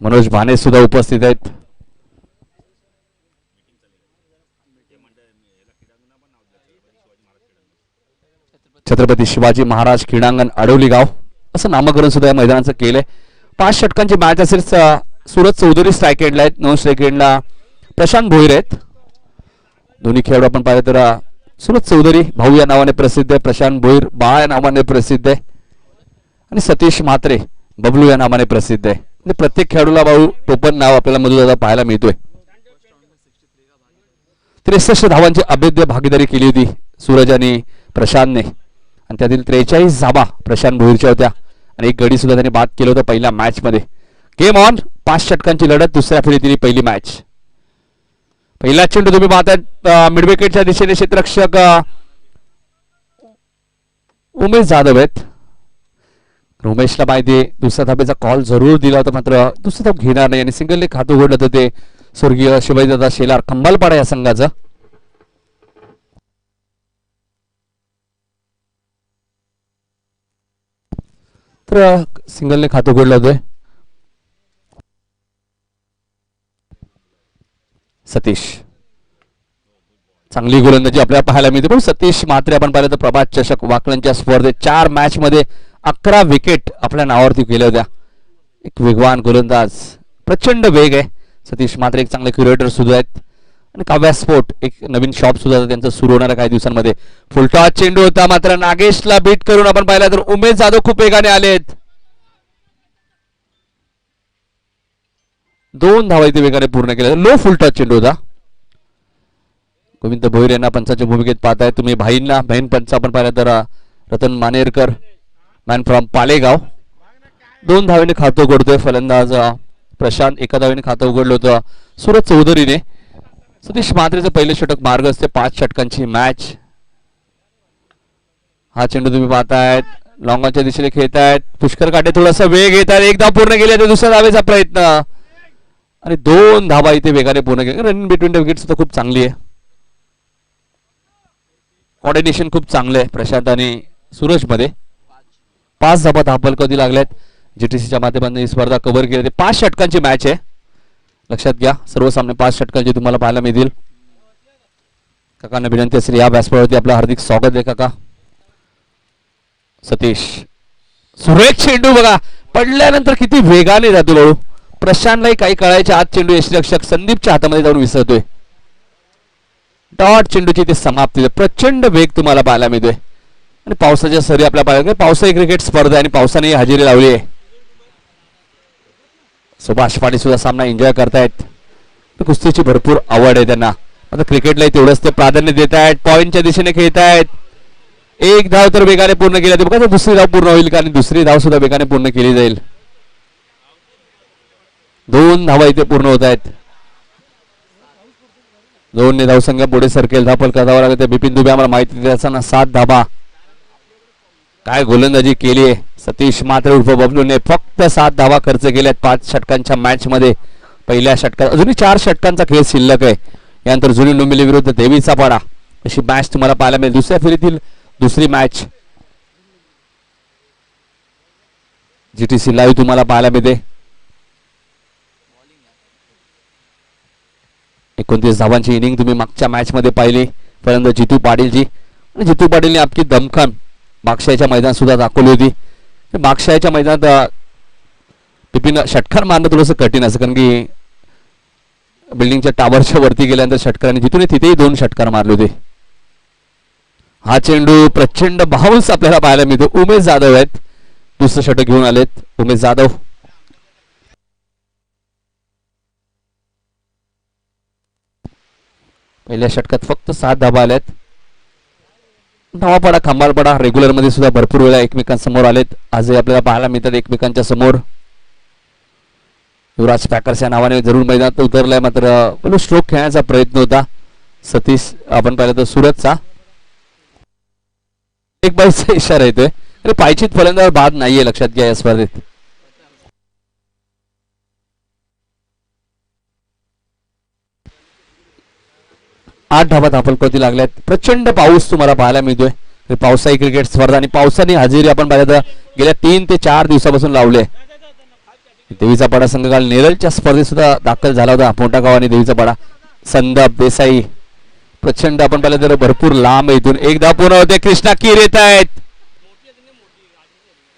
मनोज भाने सुद्धा उपस्थित आहेत. छत्रपती शिवाजी महाराज क्रीडांगण आडवली गाव असं नामकरण सुद्धा या मैदानाचं केलंय. 5 षटकांची मॅच असेल. सूरज चौधरी स्ट्राईक एंडला आहेत. 9 स्ट्राईक एंडला प्रशांत भोईर आहेत. दोन्ही खेळाडू आपण पाहिलं तर सूरज चौधरी भाऊ या नावाने प्रसिद्ध आहे, प्रशांत भोईर बाळ या नावाने प्रसिद्ध आहे आणि सतीश म्हात्रे बबलू या नावाने प्रसिद्ध आहे. म्हणजे प्रत्येक खेळाडूला भाऊ टोपण नाव आपल्याला मधुदादा पाहायला मिळतोय. 63 धावांची अभेद्य भागीदारी केली होती सूरज आणि प्रशांतने आणि त्यातील 43 धावा प्रशांत भोईरच्या होत्या आणि एक गडी सुद्धा त्यांनी बाद केलं होतं पहिल्या मॅच मध्ये. Game on. 5 षटकांची लढत. दुसऱ्या फेरीतील पहिली मॅच. पहिला चेंडू तुम्ही पाहताय मिड विकेटच्या दिशेने क्षेत्ररक्षक उमेश जाधव आहेत. उमेशला माहिती दुसऱ्या धाब्याचा कॉल जरूर दिला होता मात्र दुसरा धाब घेणार नाही आणि सिंगलने खातं उघडलं होतं ते स्वर्गीय शिवाजीदादा शेलार खंबालपाडा या संघाचं. तर सिंगलने खातं उघडलं होतं सतीश. चांगली गोलंदाजी आपल्याला पाहायला मिळते. पण सतीश म्हात्रे आपण पाहिलं तर प्रभात चषक वाकड्यांच्या स्पर्धेत 4 मॅच मध्ये 11 विकेट आपल्या नावावरती केल्या होत्या. एक वेगवान गोलंदाज, प्रचंड वेग आहे सतीश म्हात्रे. एक चांगले क्युरेटर सुद्धा आहेत आणि काव्या स्पोर्ट एक नवीन शॉप सुद्धा त्यांचं सुरू होणार आहे काही दिवसांमध्ये. फुलटॉस चेंडू होता मात्र नागेशला बीट करून आपण पाहिला तर उमेश जाधव खूप वेगाने आलेत. 2 धावा इथे वेगाने पूर्ण केल्या. लो फुलटॉस चेंडू होता. गोविंद भोईर यांना पंचाच्या भूमिकेत पाहताय तुम्ही. भाईंना बहीण पंच आपण पाहिलं तर रतन मानेरकर मॅन फ्रॉम पालेगाव. 2 धावेने खातं उघडतोय फलंदाज प्रशांत. 1 धावेने खातं उघडलं होतं सूरज चौधरीने. सतीश म्हात्रेचं पहिले षटक मार्ग असते. 5 षटकांची मॅच. हा चेंडू तुम्ही पाहतायत लॉंगॉनच्या दिशेने खेळतायत. पुष्कर काटे थोडासा वेग घेत आहेत. 1 धाव पूर्ण केली आहे. दुसऱ्या धावेचा प्रयत्न आणि 2 धावा इथे वेगाने पूर्ण केले. रनिंग बिटवीन द विकेट सुद्धा खूप चांगली आहे. कॉर्डिनेशन खूप चांगलं आहे प्रशांत आणि सूरज मध्ये. 5 धाबा धापल कधी लागल्यात. जीटीसीच्या माध्यमातून ही स्पर्धा कव्हर केली. 5 षटकांची मॅच आहे. लक्षात घ्या सर्व सामने 5 षटकांचे तुम्हाला पाहायला मिळतील. काकांना विनंती असेल या व्यासपीठावरती आपलं हार्दिक स्वागत आहे काका. सतीश सुरेख चेंडू बघा पडल्यानंतर किती वेगाने जातो भाऊ. प्रशांतलाही काही कळायच्या आत चेंडू यष्टीरक्षक संदीपच्या हातामध्ये जाऊन विसरतोय. डॉट चेंडूची ते समाप्ती. प्रचंड वेग तुम्हाला पाहायला मिळतोय आणि पावसाच्या सरी आपल्या पाहायला. पावसाळी क्रिकेट स्पर्धा आणि पावसाने हजेरी लावली आहे. सुभाष पाटील सुद्धा सामना एन्जॉय करतायत. कुस्तीची भरपूर आवड आहे त्यांना. आता क्रिकेटलाही तेवढंच ते प्राधान्य देत आहेत. पॉईंटच्या दिशेने खेळतायत. 1 धाव तर वेगाने पूर्ण केली जाते बघा. दुसरी धाव पूर्ण होईल का आणि दुसरी धाव सुद्धा वेगाने पूर्ण केली जाईल. 2 धावा इथे पूर्ण होत आहेत. 2 धावसंख्या पुढे सरकेल. धापल करावा लागते. बिपिन दुबे आम्हाला माहिती देत असताना 7 धाबा. काय गोलंदाजी केली आहे सतीश म्हात्रे उर्फ बबलूने. फक्त 7 धावा खर्च केल्यात 5 षटकांच्या मॅच मध्ये. पहिल्या षटकात अजूनही 4 षटकांचा खेळ शिल्लक आहे. यानंतर जुनी डोंबिवली विरुद्ध देवीचा पाडा अशी मॅच तुम्हाला पाहायला मिळेल. दुसऱ्या फेरीतील दुसरी मॅच जीटीसी लाईव्ह तुम्हाला पाहायला मिळते. 29 धावांची इनिंग तुम्ही मागच्या मॅच मध्ये पाहिली. फलंदाज जितू पाटीलजी आणि जितू पाटीलने आपली दमखम बागशाईच्या मैदानात सुद्धा दाखवली होती. बागशाईच्या मैदानात बिपिन षटकार मारणं थोडंसं कठीण असं कारण की बिल्डिंगच्या टावरच्या वरती गेल्यानंतर षटकाराने जितूने तिथेही 2 षटकार मारले होते. हा चेंडू प्रचंड बाउन्स आपल्याला पाहायला मिळतो. उमेश जाधव आहेत. दुसरं षटक घेऊन आलेत उमेश जाधव. पहिल्या षटकात फक्त 7 धाबा आल्यात. धावापाडा खंबालपाडा रेग्युलर मध्ये सुद्धा भरपूर वेळा एकमेकांसमोर आलेत. आजही आपल्याला पाहायला मिळतात एकमेकांच्या समोर. युवराज पॅकर्स या नावाने जरूर मैदानात उतरलाय मात्र स्ट्रोक खेळण्याचा प्रयत्न होता सतीश आपण पाहिलं तर सूरजचा. एक बाईचा इशारा येतोय. अरे पायचीत फलंदाज बाद नाहीये लक्षात घ्या या स्पर्धेत. आठ धाबा धापलपती लागल्यात. प्रचंड पाऊस तुम्हाला पाहायला मिळतोय. पावसाळी क्रिकेट स्पर्धा आणि पावसाने हजेरी आपण पाहिलं तर गेल्या 3 ते 4 दिवसापासून लावले. देवीचा पाडा संघ काल नेरळच्या स्पर्धेत सुद्धा दाखल झाला होता. मोठा गाव आणि देवीचा पाडा. संदप देसाई प्रचंड आपण पाहिलं तर भरपूर लांब इथून एकदा पूर्ण होते. कृष्णा कीर येत आहेत.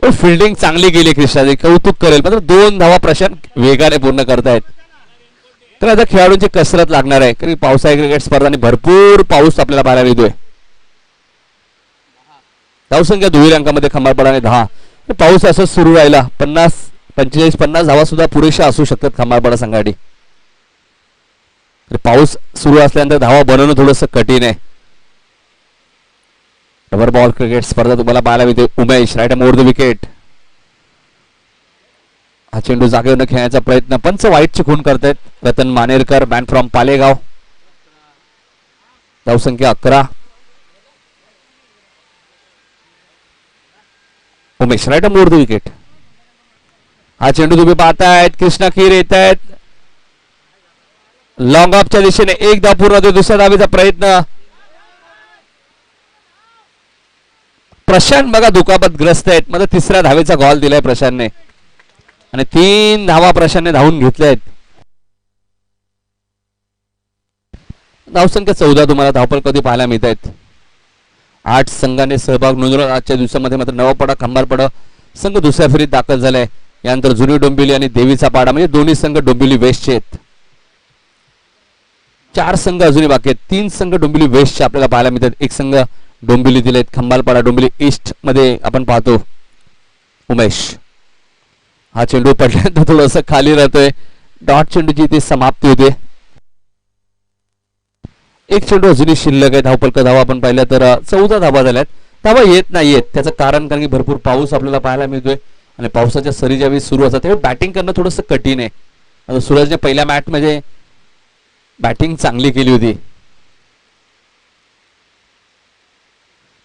फिल्डिंग चांगली गेली कृष्णाची, कौतुक करेल. मात्र 2 धावा प्रशांत वेगाने पूर्ण करतायत. तर आता खेळाडूंची कसरत लागणार आहे कारण पावसाळी क्रिकेट स्पर्धा आणि भरपूर पाऊस आपल्याला पाहायला मिळतोय. धावसंख्या दुहेरी अंकामध्ये खंबाळपाडाने 10. पाऊस असंच सुरू राहिला 45-50 धावा सुद्धा पुरेशा असू शकतात खंबाळपाडा संघासाठी. पाऊस सुरू असल्यानंतर धावा बनवणं थोडंसं कठीण आहे. रबर बॉल क्रिकेट स्पर्धा तुम्हाला पाहायला मिळते. Umesh right more the wicket. हा चेंडू जागेवर खेळण्याचा प्रयत्न. पंच वाईटची खून करतायत. Ratan Manerkar man from Palegaon. धावसंख्या 11. Umesh right more the wicket. हा चेंडू तुम्ही पाहतायत. कृष्णा खीर येत आहेत लॉंग ऑफच्या दिशेने. एकदा पूर्ण होतो. दुसऱ्या धावेचा प्रयत्न. प्रशांत बघा दुखापतग्रस्त आहेत. मला 3ऱ्या धावेचा गॉल दिलाय प्रशांतने आणि 3 धावा प्रशांतने धावून घेतल्या आहेत. धावसंख्या 14 तुम्हाला धावपळ कधी पाहायला मिळत आहेत. 8 संघाने सहभाग नोंदवला आजच्या दिवसामध्ये. मात्र नवापाडा खंबाळपाडा संघ दुसऱ्या फेरीत दाखल झालाय. यानंतर जुनी डोंबिवली आणि देवीचा पाडा म्हणजे दोन्ही संघ डोंबिवली वेस्टचे आहेत. 4 संघ अजूनही बाकी आहेत. 3 संघ डोंबिवली वेस्टचे आपल्याला पाहायला मिळतात. 1 संघ डोंबिवली दिलेत. खंबाळपाडा डोंबिवली ईस्ट मध्ये आपण पाहतो. उमेश हा चेंडू पडल्यानंतर थोडंसं खाली राहतोय. डॉट चेंडूची ती समाप्ती होते. 1 चेंडू अजूनही शिल्लक आहे. धावपलक धावा आपण पाहिल्या तर 14 धावा झाल्यात. धावा येत नाहीयेत. त्याचं कारण कारण की भरपूर पाऊस आपल्याला पाहायला मिळतोय आणि पावसाच्या सरी ज्यावेळी सुरू असतात त्यावेळी बॅटिंग करणं थोडंसं कठीण आहे. आता सूरजने पहिल्या मॅच मध्ये बॅटिंग चांगली केली होती.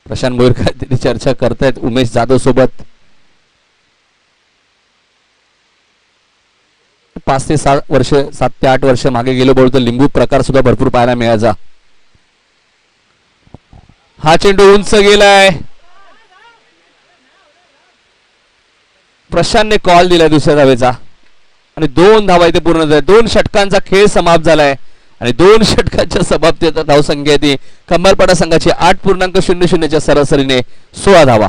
प्रशांत मोरकर चर्चा करतायत उमेश जाधव सोबत. 5 ते 7 वर्ष 7 ते 8 वर्ष मागे गेलो बोलतो लिंबू प्रकार सुद्धा भरपूर पाहायला मिळायचा. हा चेंडू उंच गेलाय. प्रशांतने कॉल दिलाय दुसऱ्या धावेचा आणि 2 धावा इथे पूर्ण झाल्या. 2 षटकांचा खेळ समाप्त झालाय आणि 2 षटकांच्या समाप्तीचा धावसंख्या ती खंबाळपाडा संघाची 8.00च्या सरासरीने 16 धावा.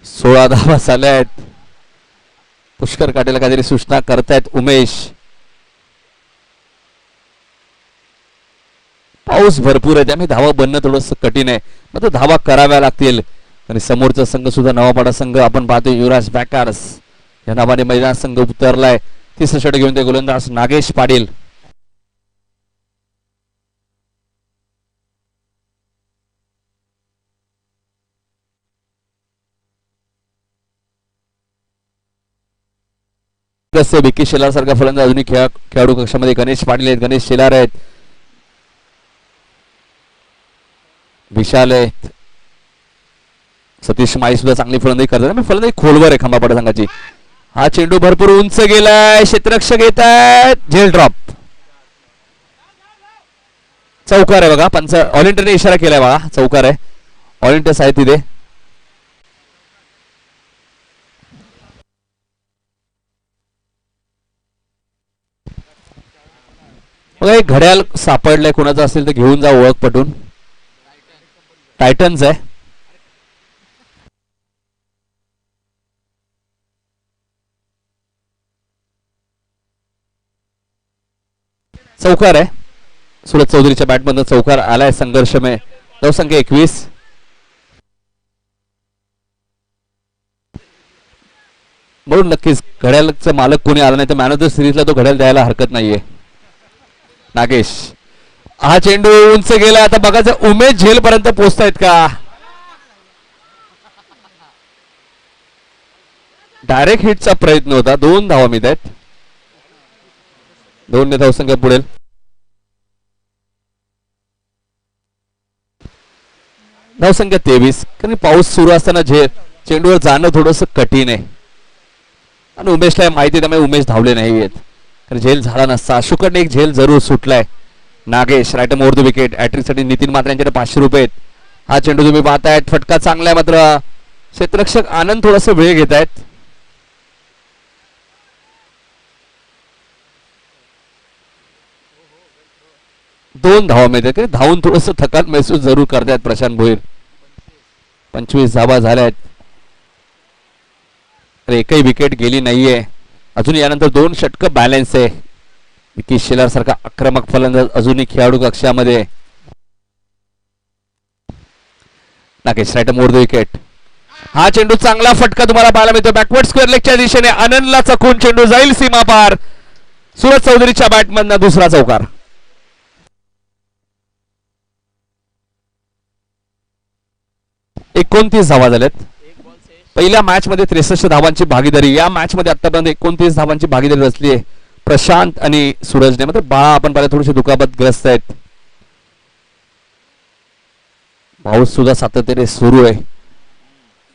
सोळा धावा झाल्या आहेत. पुष्कर काटेला काहीतरी सूचना करतायत उमेश. पाऊस भरपूर आहे त्यामुळे धावा बनणं थोडंसं कठीण आहे. मात्र धावा कराव्या लागतील आणि समोरचा संघ सुद्धा नवापाडा संघ आपण पाहतो. युवराज बॅकर्स या नावाने मैदान संघ उतरलाय. 3रं षटक घेऊन ते गोलंदाज नागेश पाटील. विकी शेलार सारखा फलंदाज अजूनही खेळाडू कक्षामध्ये गणेश पाटील आहेत. गणेश शेलार आहेत. विशाल आहेत. सतीश माई सुद्धा चांगली फलंदाजी करतात. फलंदाजी खोलवर आहे खंबाळपाडा संघाची. हा चेंडू भरपूर उंच गेलाय. क्षेत्ररक्षक येत आहेत. झेल ड्रॉप. चौकार आहे बघा. पंच ऑल इंडियाने इशारा केलाय बघा. चौकार आहे. ऑल इंडिया आहे तिथे. बघा एक घड्याळ सापडलंय. कोणाचं असेल तर घेऊन जा ओळख पटून. टायटन्स आहे. चौकार आहे. सुरज चौधरीच्या बॅटमधून चौकार आलाय. संघर्षमय धावसंख्या 21. म्हणून नक्कीच घड्याळचा मालक कोणी आला नाही तर मॅन ऑफ द सिरीजला तो घड्याळ द्यायला हरकत नाहीये. नागेश हा चेंडू उंच गेला. आता बघायचं उमेश झेल पर्यंत पोहोचतायत का. डायरेक्ट हिटचा प्रयत्न होता. 2 धावा मिळत आहेत. 2 ने धावसंख्या पुढेल. धावसंख्या 23. कारण पाऊस सुरू असताना चेंडूवर जाणं थोडंसं कठीण आहे आणि उमेशला माहिती त्यामुळे उमेश धावले नाही आहेत. तर झेल झाला नसता. अशोककडे एक झेल जरूर सुटलाय. Nagesh right more the wicket. साठी नितीन मात्र यांच्याकडे 500 रुपये आहेत. हा चेंडू तुम्ही पाहतायत, फटका चांगला आहे मात्र क्षेत्ररक्षक आनंद थोडस वेळ घेत आहेत. दोन धावा मिळतात. धावून थोडस थकान महसूस जरूर करतायत प्रशांत भोईर. 25 धावा झाल्यात. एकही विकेट गेली नाहीये अजून. यानंतर 2 षटक बॅलन्स आहे. विकी शेलार सारखा आक्रमक फलंदाज अजूनही खेळाडू कक्षामध्ये. Nagesh right more the wicket. हा चेंडू चांगला फटका तुम्हाला पाहायला मिळतो बॅकवर्ड स्क्वेअर लेगच्या दिशेने. आनंदला चकून चेंडू जाईल सीमा पार. सूरज चौधरीच्या बॅटमधनं दुसरा चौकार. एकोणतीस धावा झाल्यात. पहिल्या मॅच मध्ये 63 धावांची भागीदारी. या मॅच मध्ये आतापर्यंत 29 धावांची भागीदारी रचली आहे प्रशांत आणि सूरजने. मात्र बाळा आपण पाहिलं थोडेसे दुखापतग्रस्त आहेत. पाऊस सुद्धा सातत्याने सुरू आहे.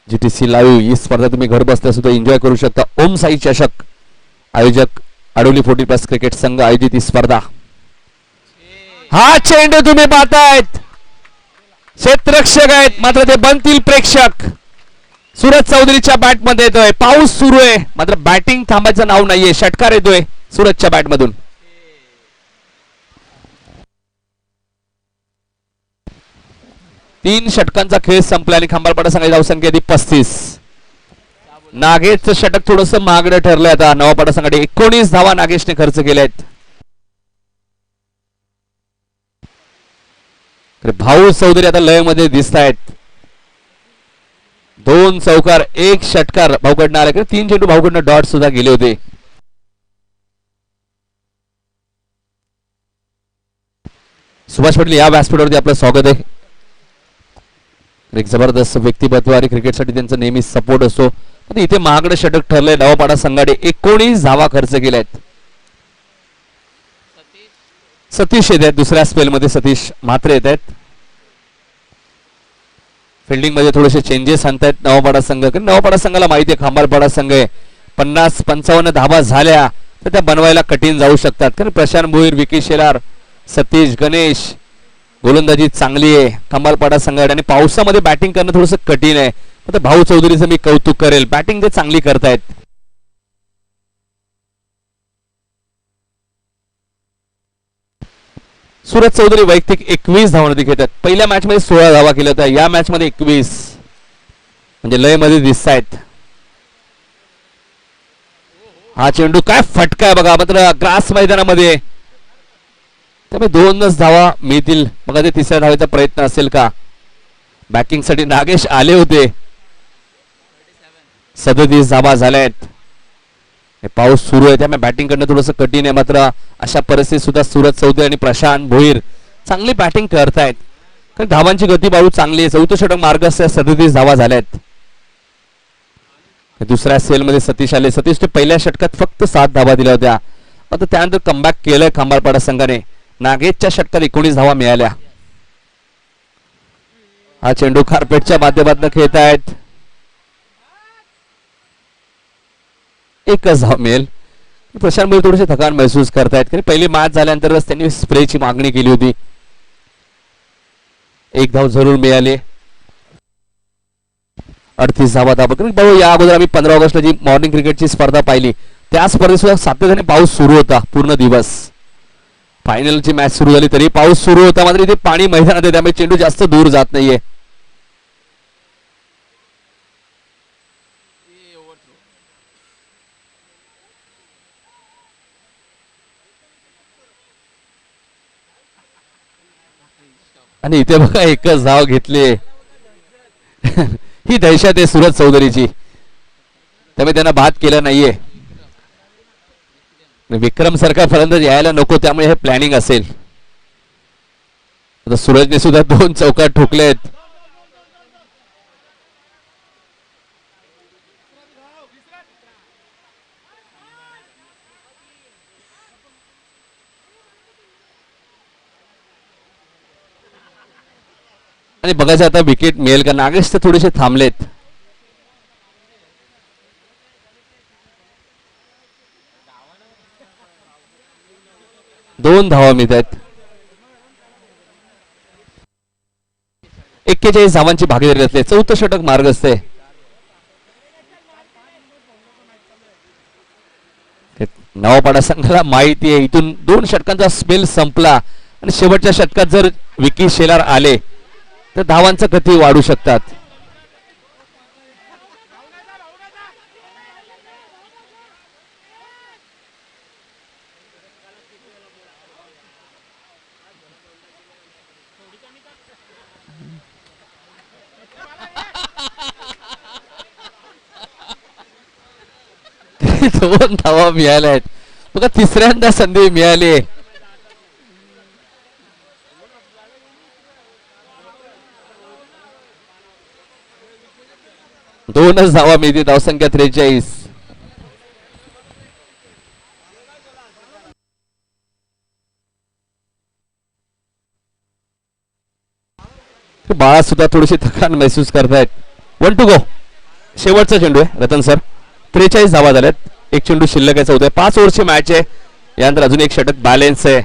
जीटीसी लाईव्ह ही स्पर्धा तुम्ही घर बसल्या सुद्धा एन्जॉय करू शकता. ओम साई चषक आयोजक आडोली 40+ क्रिकेट संघ आयोजित ही स्पर्धा. हा चेंडू तुम्ही पाहतायत, क्षेत्ररक्षक आहेत मात्र ते बनतील प्रेक्षक. सूरज चौधरीच्या बॅट मध्ये येतोय. पाऊस सुरू आहे मात्र बॅटिंग थांबायचं नाव नाहीये. षटकार येतोय सूरजच्या बॅट मधून. तीन षटकांचा खेळ संपला आणि खंबाळपाडा संघाची धावसंख्या 35. नागेशचं षटक थोडस महागडं ठरलंय. आता नवापाडा संघाने 19 धावा नागेशने खर्च केल्यात. भाऊ चौधरी आता लय मध्ये दिसत आहेत. 2 चौकार 1 षटकार भाऊकडनं आले. 3 चेंडू भाऊकडनं डॉट सुद्धा गेले होते. सुभाष पाटील या व्यासपीठावरती आपलं स्वागत आहे. एक जबरदस्त व्यक्तिमत्व आणि क्रिकेटसाठी त्यांचा नेहमी सपोर्ट असतो. इथे महागडं षटक ठरलंय. नवापाडा संघाने 19 धावा खर्च केल्यात. सतीश येत आहेत दुसऱ्या स्पेल मध्ये. सतीश मात्र येत आहेत. फिल्डिंग मध्ये थोडेसे चेंजेस आणतायत नवापाडा संघ. नवापाडा संघाला माहिती आहे खांबाळपाडा संघ आहे. 50-55 धावा झाल्या तर त्या बनवायला कठीण जाऊ शकतात. कारण प्रशांत भोईर, विकी शेलार, सतीश, गणेश गोलंदाजी चांगली आहे खंबाळपाडा संघाकडे. आणि पावसामध्ये बॅटिंग करणं थोडंसं कठीण आहे. आता भाऊ चौधरीचं मी कौतुक करेल. बॅटिंग ते चांगली करतायत. सूरज चौधरी वैयक्तिक 21 धावांवरती खेळतात. पहिल्या मॅच मध्ये 16 धावा केल्या होत्या. या मॅच मध्ये 21 म्हणजे लय मध्ये दिसत आहेत. हा चेंडू काय फटका आहे बघा. मात्र ग्रास मैदानामध्ये त्यामुळे 2च धावा मिळतील. बघा ते तिसऱ्या धावेचा प्रयत्न असेल का. बॅटिंग साठी नागेश आले होते. 37 धावा झाल्यात. पाऊस सुरू आहे त्यामुळे बॅटिंग करणं थोडंसं कठीण आहे. मात्र अशा परिस्थितीत सुद्धा सूरज चौधरी आणि प्रशांत भोईर चांगली बॅटिंग करतायत. कारण धावांची गती बाळू चांगली आहे. 4थं षटक मार्गस्थ 37 धावा झाल्यात. दुसऱ्या सेल मध्ये सतीश आले. सतीशने पहिल्या षटकात फक्त 7 धावा दिल्या होत्या. आता त्यानंतर कमबॅक केलंय खंबाळपाडा संघाने. नागेशच्या षटकात 19 धावा मिळाल्या. हा चेंडू कार्पेटच्या माध्यमातून खेळतायत. एकच धाव मिळेल. प्रशांत भोईर थोडेसे थकान महसूस करतायत. कारण पहिली मॅच झाल्यानंतरच त्यांनी स्प्रेची मागणी केली होती. 1 धाव जरूर मिळाली. 38 धावा भाऊ. या अगोदर आम्ही 15 ऑगस्टला जी मॉर्निंग क्रिकेटची स्पर्धा पाहिली त्या स्पर्धेत सुद्धा सातत्याने पाऊस सुरू होता पूर्ण दिवस. फायनलची मॅच सुरू झाली तरी पाऊस सुरू होता. मात्र इथे पाणी मैदानात आहे त्यामुळे चेंडू जास्त दूर जात नाहीये. आणि इथे बघा एकच धाव घेतली. ही दहशत आहे सूरज चौधरीची. त्यामुळे त्यांना बाद केलं नाहीये. विक्रम सारखा फलंदाज यायला नको त्यामुळे हे प्लॅनिंग असेल. आता सूरजने सुद्धा 2 चौकार ठोकलेत. आणि बघायचं आता विकेट मिळेल का. नागेश तर थोडेसे थांबलेत. 2 धावा मिळत आहेत. 41 धावांची भागीदारी असते. 4थं षटक मार्ग असते. नवापाडा संघाला माहिती आहे इथून 2 षटकांचा स्पेल संपला आणि शेवटच्या षटकात जर विकी शेलार आले तर धावांचं गती वाढू शकतात. दोन धावा मिळाल्या आहेत बघा. तिसऱ्यांदा संधी मिळाली. दोनच धावा मिळते. धावसंख्या 43. बाळा सुद्धा थोडीशी थकान महसूस करतायत. 1 टू गो. शेवटचा चेंडू आहे रतन सर. 43 धावा झाल्यात. एक चेंडू शिल्लक आहे. 14 5 ओव्हरची मॅच आहे. यानंतर अजून एक षटक बॅलेन्स आहे.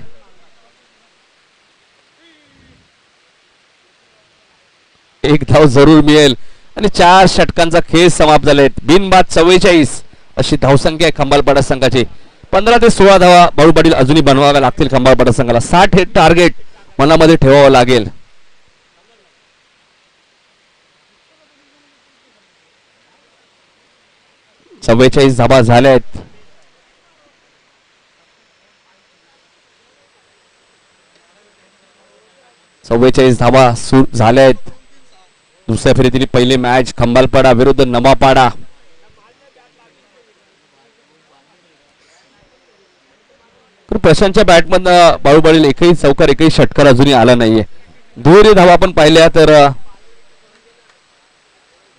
एक धाव जरूर मिळेल आणि 4 षटकांचा खेळ समाप्त झालेत. बिनबाद 44 अशी धावसंख्या आहे खंबाळपाडा संघाची. 15 ते 16 धावा बाळू पाटील अजूनही बनवाव्या लागतील खंबाळपाडा संघाला. 60 हे टार्गेट मनामध्ये ठेवावं लागेल. चव्वेचाळीस धावा झाल्या आहेत. धावा झाल्या आहेत. दुसऱ्या फेरीतील पहिली मॅच खंबाळपाडा विरुद्ध नवापाडा. प्रशांतच्या बॅटमधनं बाळू पाटील एकही चौकार एकही षटकार अजूनही आला नाहीये. दुहेरी धावा आपण पाहिल्या तर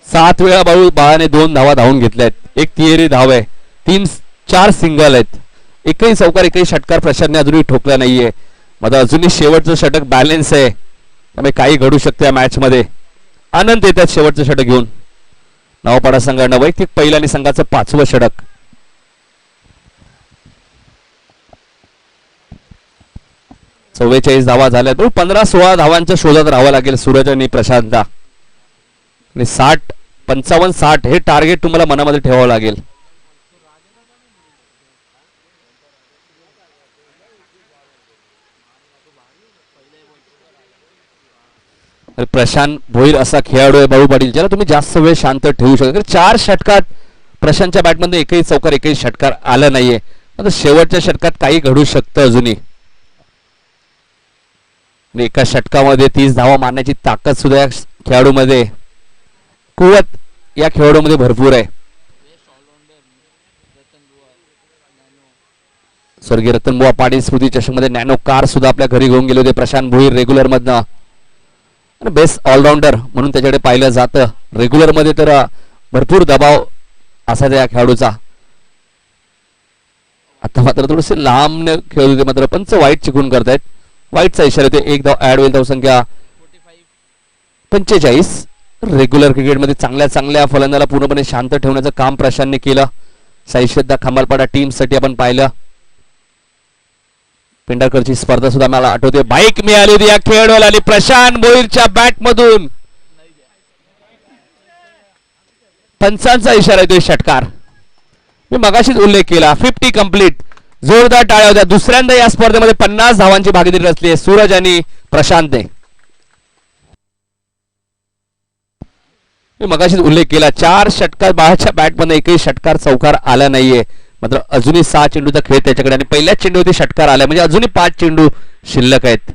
7 वेळा बाळाने 2 धावा धावून घेतल्यात. एक तिहेरी धाव आहे. 4 सिंगल आहेत. एकही चौकार एकही षटकार प्रशांतने अजूनही ठोकला नाहीये. माझा अजूनही शेवटचं षटक बॅलेन्स आहे. त्यामुळे काही घडू शकते या मॅच मध्ये. आनंद येतात शेवटचं षटक घेऊन. नवापाडा संघानं वैयक्तिक पहिलं आणि संघाचं 5वं षटक. धावा झाल्या. 15-16 धावांच्या शोधात राहावं लागेल सूरज आणि प्रशांतला. आणि 55-60 हे टार्गेट तुम्हाला मनामध्ये ठेवावं लागेल. प्रशांत भोईर असा खेळाडू आहे बाळू पाटील ज्याला तुम्ही जास्त वेळ शांत ठेवू शकता. 4 षटकात प्रशांतच्या बॅटमध्ये एकही चौकार एकही षटकार आला नाहीये. आता शेवटच्या षटकात काही घडू शकतं अजूनही. एका षटकामध्ये 30 धावा मारण्याची ताकद सुद्धा या खेळाडूमध्ये, कुवत या खेळाडूमध्ये भरपूर आहे. स्वर्गीय रतनबुवा पाटील स्मृती चषकमध्ये नॅनो कार सुद्धा आपल्या घरी घेऊन गेले होते प्रशांत भोईर रेग्युलर मधनं. बेस्ट ऑलराऊंडर म्हणून त्याच्याकडे पाहिलं जातं. रेग्युलर मध्ये तर भरपूर दबाव असायचा या खेळाडूचा. आता मात्र थोडेसे लांब खेळत होते मात्र पंच वाईट चिकून करतायत. वाईटचा इशारा होते. एक धाव ऍड होईल. धावसंख्या 45. रेग्युलर क्रिकेटमध्ये चांगल्या फलंदाला पूर्णपणे शांत ठेवण्याचं काम प्रशांतने केलं. साईश्रद्धा खंबाळपाडा टीम साठी आपण पाहिलं. पेंढारकरची स्पर्धा सुद्धा मला आठवते. बाईक मिळाली होती या खेळाडूला आणि प्रशांत भोईरच्या बॅट मधून पंचांचा इशारा येतोय. षटकार मी मगाशीच उल्लेख केला. 50 कंप्लीट. जोरदार टाळ्या होत्या. दुसऱ्यांदा या स्पर्धेमध्ये 50 धावांची भागीदारी रचली आहे सूरज आणि प्रशांतने. मी मगाशीच उल्लेख केला. 4 षटकार बाळाच्या बॅटमध्ये एकही षटकार चौकार आला नाहीये. मात्र अजूनही 6 चेंडूचा खेळ त्याच्याकडे आणि पहिल्याच चेंडूवरती षटकार आला म्हणजे अजूनही 5 चेंडू शिल्लक आहेत.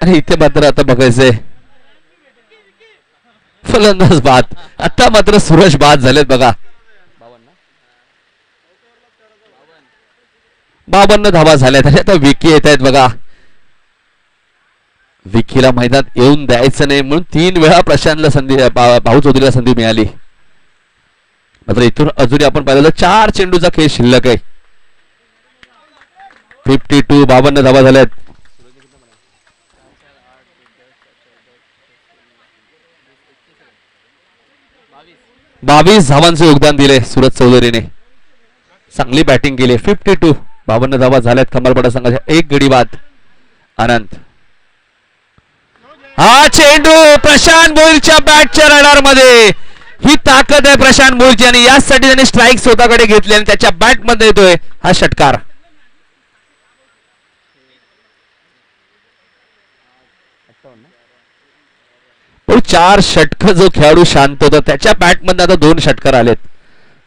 आणि इथे मात्र आता बघायचंय फलंदाज बाद. आता मात्र सूरज बाद झालेत बघा. 52 धावा झाल्यात आणि आता विकी येत आहेत बघा. विकीला मैदानात येऊन द्यायचं नाही म्हणून 3 वेळा प्रशांतला संधी, भाऊ चौधरीला संधी मिळाली. मात्र इथून अजूनही आपण पाहिलं तर 4 चेंडूचा खेळ शिल्लक आहे. 52 धावा झाल्यात. 22 धावांचे योगदान दिले सूरज चौधरीने. चांगली बॅटिंग केली. 52 52 धावा झाल्यात खंबाळपाडा संघाच्या. एक गडी बाद. आनंद. हा चेंडू प्रशांत मोहिलच्या बॅटच्या रडार मध्ये. ही ताकद आहे प्रशांत मोहिलची आणि यासाठी त्याने स्ट्राईक स्वतःकडे घेतली आणि त्याच्या बॅट मध्ये येतोय हा षटकार. चार षटक जो खेळाडू शांत होता त्याच्या बॅट मध्ये आता 2 षटकार आलेत.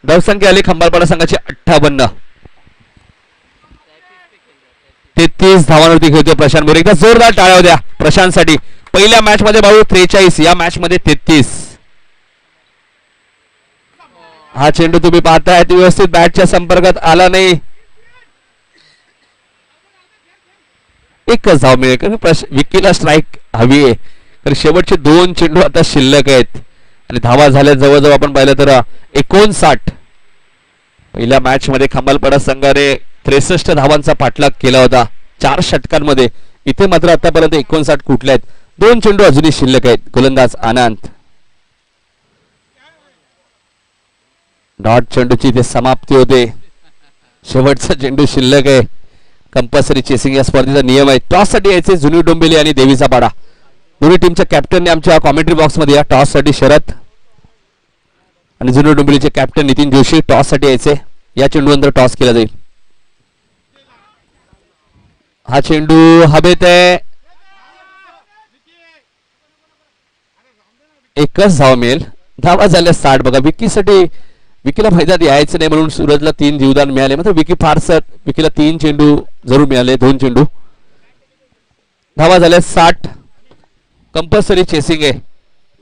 धावसंख्या आली खंबाळपाडा संघाची 58. 33 धावांवरती खेळतोय प्रशांत मोरे. एकदा जोरदार टाळ्या द्या प्रशांतसाठी. पहिल्या मॅच मध्ये 43, या मॅच मध्ये 33. हा चेंडू तुम्ही पाहताय व्यवस्थित बॅटच्या संपर्कात आला नाही. एकच धाव मिळेल विकीला स्ट्राईक हवी आहे. तर शेवटचे 2 चेंडू आता शिल्लक आहेत आणि धावा झाल्या जवळजवळ आपण पाहिलं तर 59. पहिल्या मॅच मध्ये खंबाळपाडा संघाने 63 धावांचा पाठलाग केला होता 4 षटकांमध्ये. इथे मात्र आतापर्यंत 59 कुठले आहेत. 2 चेंडू अजूनही शिल्लक आहेत. गोलंदाज आनंद. डॉट चेंडूची इथे समाप्ती होते. शेवटचा चेंडू शिल्लक आहे. कंपल्सरी चेसिंग या स्पर्धेचा नियम आहे. टॉस साठी यायचे जुनी डोंबिवली आणि देवीचा पाडा. दोन्ही टीमच्या कॅप्टनने आमच्या कॉमेंट्री बॉक्स मध्ये या. टॉस साठी शरद आणि जुनी डोंबिवलीचे कॅप्टन नितीन जोशी टॉस साठी यायचे. या चेंडूनंतर टॉस केला जाईल. हा चेंडू हवेत आहे. एकच धाव मिळेल. धावा झाल्या 60. बघा विकीला मैदानात यायचं नाही म्हणून सूरजला 3 जीवदान मिळाले. मात्र विकीला 3 चेंडू जरूर मिळाले. 2 चेंडू. धावा झाल्या 60. कंपल्सरी चेसिंग आहे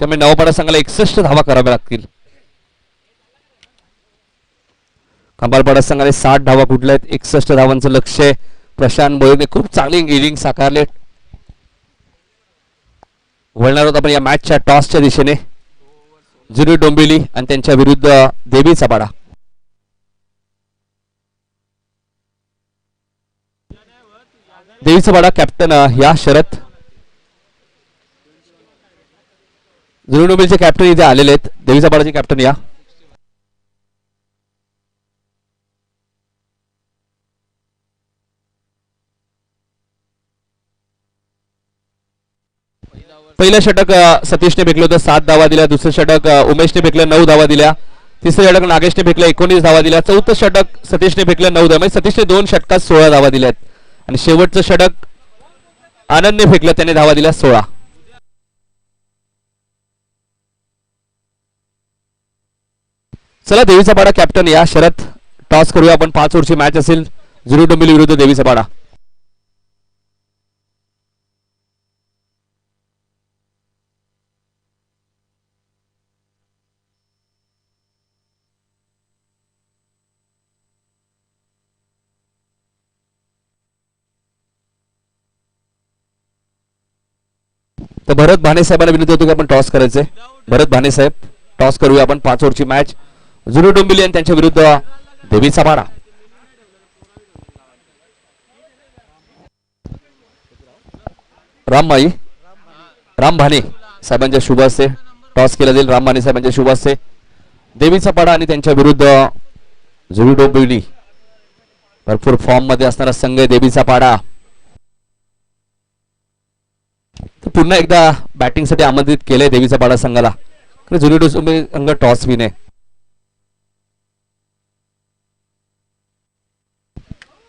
त्यामुळे नवापाडा संघाला 61 धावा कराव्या लागतील. खंबाळपाडा संघाने 60 धावा कुठल्या आहेत. 61 धावांचं लक्ष आहे. प्रशांत मोहिलने खूप चांगली इनिंग साकारले. वळणार आहोत आपण या मॅचच्या टॉसच्या दिशेने. जुनी डोंबिवली आणि त्यांच्या विरुद्ध देवीचा पाडा. देवीचा पाडा कॅप्टन या शरद. जुनी डोंबिवलीचे कॅप्टन इथे आलेले आहेत. देवीचा पाडाचे कॅप्टन या. पहिलं षटक सतीशने फेकलं होतं. 7 धावा दिल्या. दुसरं षटक उमेशने फेकलं. 9 धावा दिल्या. तिसरं षटक नागेशने फेकलं. 19 धावा दिल्या. चौथं षटक सतीशने फेकलं. 9 धावा. म्हणजे सतीशने 2 षटकात 16 धावा दिल्यात आणि शेवटचं षटक आनंदने फेकलं. त्याने धावा दिल्या 16. चला देवीचा पाडा कॅप्टन या शरद. टॉस करूया आपण. 5 ओव्हरची मॅच असेल. जुनी डोंबिवली विरुद्ध देवीचा पाडा. तर भरत भाने साहेबांना विनंती होतो की आपण टॉस करायचंय. भरत भाने साहेब टॉस करूया आपण. 5 ओव्हरची मॅच जुनी डोंबिवली आणि त्यांच्या विरुद्ध देवीचा पाडा. राम भाने साहेबांच्या शुभ हस्ते टॉस केला जाईल. राम भाने साहेबांच्या शुभ हस्ते देवीचा पाडा आणि त्यांच्या विरुद्ध जुनी डोंबिवली. भरपूर फॉर्म मध्ये असणारा संघ आहे देवीचा पाडा. पुन्हा एकदा बॅटिंग साठी आमंत्रित केलंय देवीचा पाडा संघाला. जुनी डोंबिवली संघ टॉस विन आहे.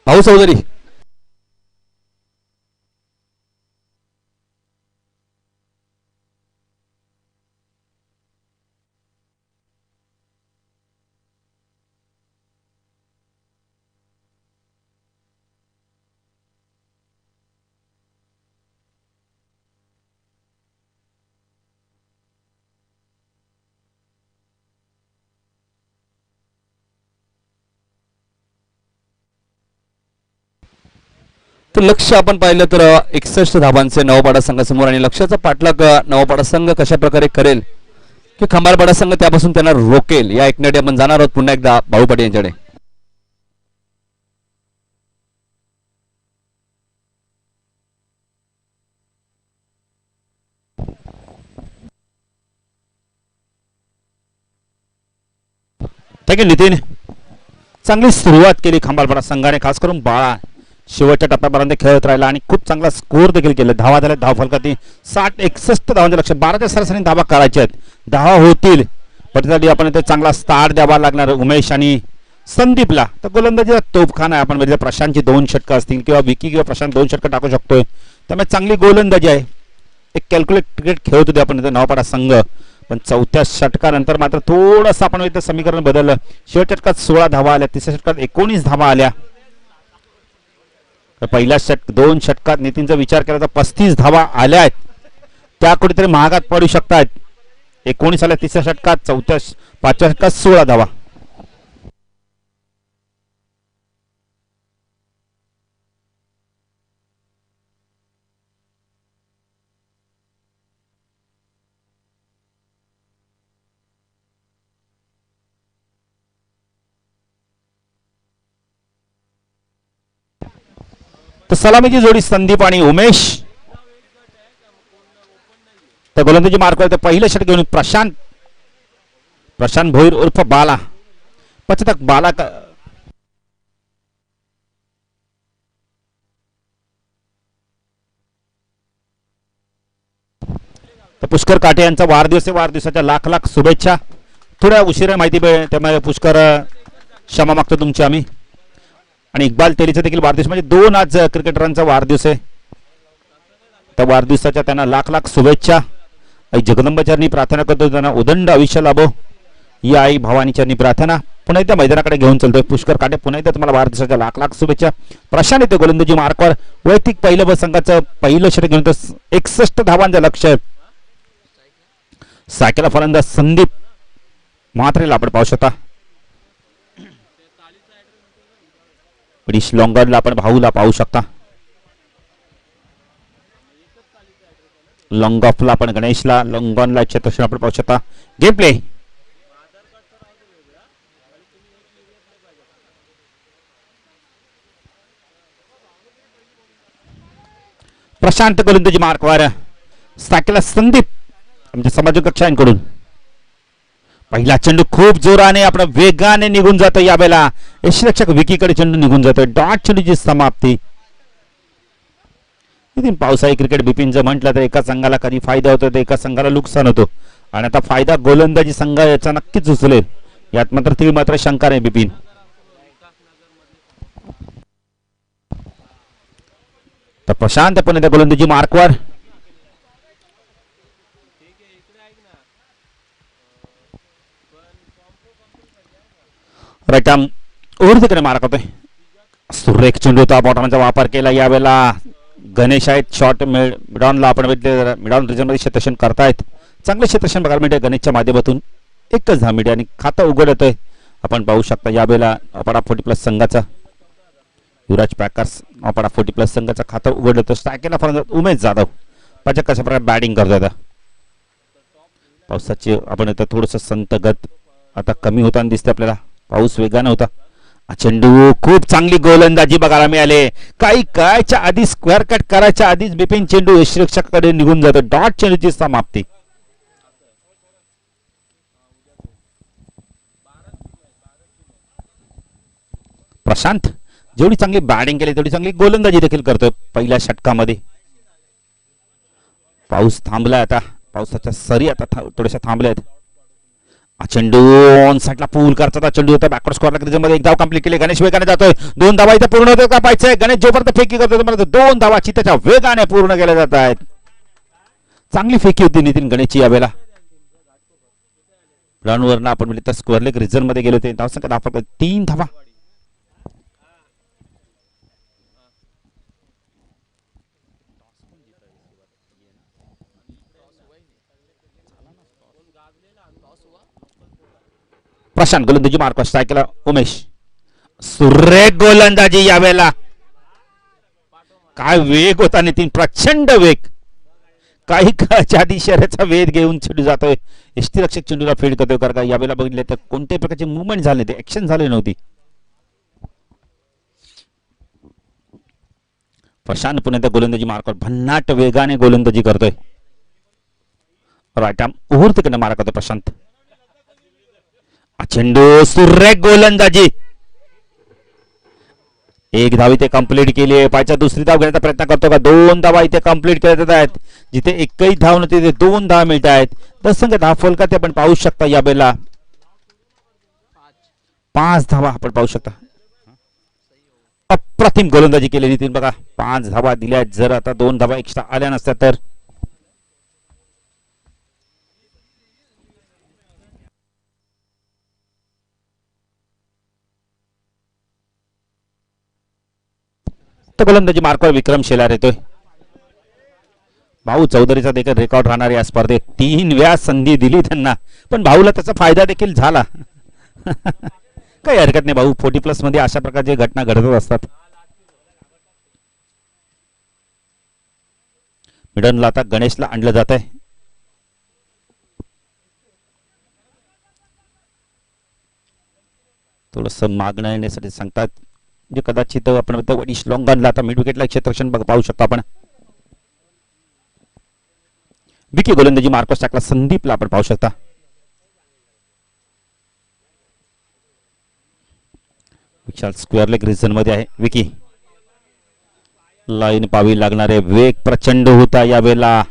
भाऊ चौधरी तर लक्ष आपण पाहिलं तर 61 धावांचे नवापाडा संघासमोर आणि लक्षाचा पाठलाग नवापाडा संघ कशा प्रकारे करेल की खंबाळपाडा संघ त्यापासून त्यांना रोकेल या ऐकण्यासाठी आपण जाणार आहोत पुन्हा एकदा भाऊ पाटील यांच्याकडे. थँक्यू नितीन. चांगली सुरुवात केली खंबालपाडा संघाने, खास करून बाळा शेवटच्या टप्प्यापर्यंत खेळत राहिला आणि खूप चांगला स्कोर देखील केला. धावा झाल्या धाव फलकाती 60-61 धावांचे लक्ष, 12च्या सरासरी धावा करायच्या आहेत. 10 होतील पण त्यासाठी आपण इथे चांगला स्टार्ट द्यावा लागणार उमेश आणि संदीपला. तर गोलंदाजीचा तोफखाना आहे. आपण म्हणजे प्रशांतची 2 षटकं असतील किंवा विकी किंवा प्रशांत 2 षटकं टाकू शकतोय. त्यामुळे चांगली गोलंदाजी आहे. एक कॅल्क्युलेट क्रिकेट खेळत होते आपण इथे नवापाडा संघ, पण 4थ्या षटकानंतर मात्र थोडंसं आपण इथं समीकरण बदललं. शेवटच्या षटकात 16 धावा आल्या, तिसऱ्या षटकात 19 धावा आल्या. पहिल्या 2 षटकात नितीनचा विचार केला तर 35 धावा आल्या आहेत. त्या कुठेतरी महागात पडू शकतात. 19 आल्या तिसऱ्या षटकात, 5व्या षटकात 16 धावा. तर सलामीची जोडी संदीप आणि उमेश. तर गोलंदाजी मार्क करते. पहिलं षटक घेऊन प्रशांत भोईर उर्फ बाला. पचतक बाला तर पुष्कर काटे यांचा वाढदिवस आहे. वाढदिवसाच्या लाख लाख शुभेच्छा. थोड्या उशिरा माहिती त्यामुळे पुष्कर क्षमा मागतो तुमची आम्ही. आणि इक्बाल तेलीचा देखील वाढदिवस, म्हणजे 2 आज क्रिकेटरांचा वाढदिवस आहे. त्या वाढदिवसाच्या त्यांना लाख लाख शुभेच्छा. आई जगदंबाचरणी प्रार्थना करतो त्यांना उदंड आयुष्य लाभो, ही आई भवानीचरणी प्रार्थना. पुन्हा एकदा मैदानाकडे घेऊन चलतोय पुष्कर काटे. पुन्हा एकदा तुम्हाला वाढदिवसाच्या लाख लाख शुभेच्छा. प्रशांत येते गोलंदाजी मार्कवर. वैयक्तिक पहिलं संघाचं पहिलं षटक घेऊन 61 धावांचं लक्ष. सायकल फलंदाज संदीप म्हात्रेला आपण पाहू शकता. लॉंगनला आपण भाऊला पाहू शकता. लॉंग ऑफला आपण गणेशला, लॉंगॉनला क्षेत्रक्षण आपण पाहू शकता. Game play. प्रशांत गोलंदाजी मार्कवर. सायकलला संदीप आमच्या समाज कक्षांकडून. पहिला चेंडू खूप जोराने आपण वेगाने निघून जातो. यावेळेला यशरक्षक विकीकडे चेंडू निघून जातोय. डॉट चेंडूची समाप्ती. पावसाळी क्रिकेट बिपिनचं म्हटलं तर एका संघाला कधी फायदा होतो तर एका संघाला नुकसान होतो. आणि आता फायदा गोलंदाजी संघ याचा नक्कीच उचलेल, यात मात्र शंका नाही बिपिन. तर प्रशांत पण त्या गोलंदाजी मार्कवर. राईट आर्म ओव्हर तिकडे मार्क होतोय. सुरेख चेंडू होता. बॉटमचा वापर केला. यावेळेला गणेश आहेत शॉर्ट मिडॉनला आपण मिडॉन रिजनमध्ये क्षेत्रक्षण करतायत. चांगले क्षेत्रक्षण बघायला मिळते गणेशच्या माध्यमातून. एकच धाव मिळते आणि खातं उघड होतंय. आपण पाहू शकता यावेळेला अपाडा 40+ संघाचा युवराज पॅकर्स अपाडा 40+ संघाचा खातं उघड होतं. स्ट्रायकेला फलंदाज उमेश जाधव पाहिजे कशा प्रकारे बॅटिंग करतोय. आता पावसाची आपण इथं थोडंसं संतगत आता कमी होताना दिसते आपल्याला. पाऊस वेगाने होता. चेंडू खूप चांगली गोलंदाजी बघायला मिळाले. काही कायच्या आधी स्क्वेअर कट करायच्या आधीच बिपिन चेंडू यशरक्षकाकडे निघून जातो. डॉट चेंडूची समाप्ती. प्रशांत जेवढी चांगली बॅटिंग केली तेवढी चांगली गोलंदाजी देखील करतोय पहिल्या षटकामध्ये. पाऊस थांबलाय आता. पावसाच्या सरी आता थोड्याशा थांबल्यात. चेंडू ऑन साईडला पूल करतात. चेंडू होता बॅकवर्ड स्क्वेअर मध्ये. एक धाव कंप्लीट केली. गणेश वेगाने जातोय. 2 धावा इथे पूर्ण होते का पाहिजे. गणेश जोपर्यंत फेकी करतोय 2 धावा चित्ताच्या वेगाने पूर्ण केल्या जात आहेत. चांगली फेकी होती नितीन गणेशची यावेळेला. रनवरनं आपण म्हणजे स्क्वेअर लेग रिझन मध्ये गेले होते. धावसंख्या दाखवत 3 धावा. प्रशांत गोलंदाजी मार्क स्ट्रायकला उमेश. सुरेख गोलंदाजी यावेळेला. काय वेग होता नितीन, प्रचंड वेग. काही काळाच्या आधी शर्यतीचा वेध घेऊन चेंडू जातोय. यष्टीरक्षक चेंडूला फील्ड करतोय. कारण का यावेळेला बघितले तर कोणत्याही प्रकारची मुवमेंट झाली नाही, ऍक्शन झाली नव्हती. प्रशांत पुन्हा त्या गोलंदाजी मार्कवर भन्नाट वेगाने गोलंदाजी करतोय. राईट आर्म ओव्हर तिकडे मारा करतोय प्रशांत. चेंडू सुरेख गोलंदाजी. एक धाव इथे कंप्लीट केली आहे. पायच्या दुसरी धाव घेण्याचा प्रयत्न करतो का? 2 धावा इथे कंप्लीट करत आहेत. जिथे एकही धाव नव्हती तिथे 2 धावा मिळत आहेत. दसंग धाव फलकात आपण पाहू शकता या बेला 5 धावा आपण पाहू शकता. अप्रतिम गोलंदाजी केली नितीन बघा. 5 धावा दिल्या आहेत. जर आता 2 धावा एक्स्ट्रा आल्या नसत्या तर गोलंदाजी मार्कवर विक्रम शेलार येतोय. भाऊ चौधरीचा देखील रेकॉर्ड राहणार या स्पर्धेत. 3 वेळा संधी दिली त्यांना पण भाऊला त्याचा फायदा देखील झाला. काही हरकत नाही भाऊ. 40+ मध्ये अशा प्रकारच्या घटना घडत असतात. मिडनला आता गणेशला आणलं जात आहे. थोडस मागणं येण्यासाठी सांगतात. म्हणजे कदाचित आपण वडिश लॉंगनला आता मिड विकेटला क्षेत्ररक्षण पाहू शकतो आपण. विकी गोलंदाजी मार्कस टाकला. संदीपला आपण पाहू शकता. विशाल स्क्वेअर लेग रिझन मध्ये आहे. विकी लाईन पावी लागणारे वेग प्रचंड होता यावेळेला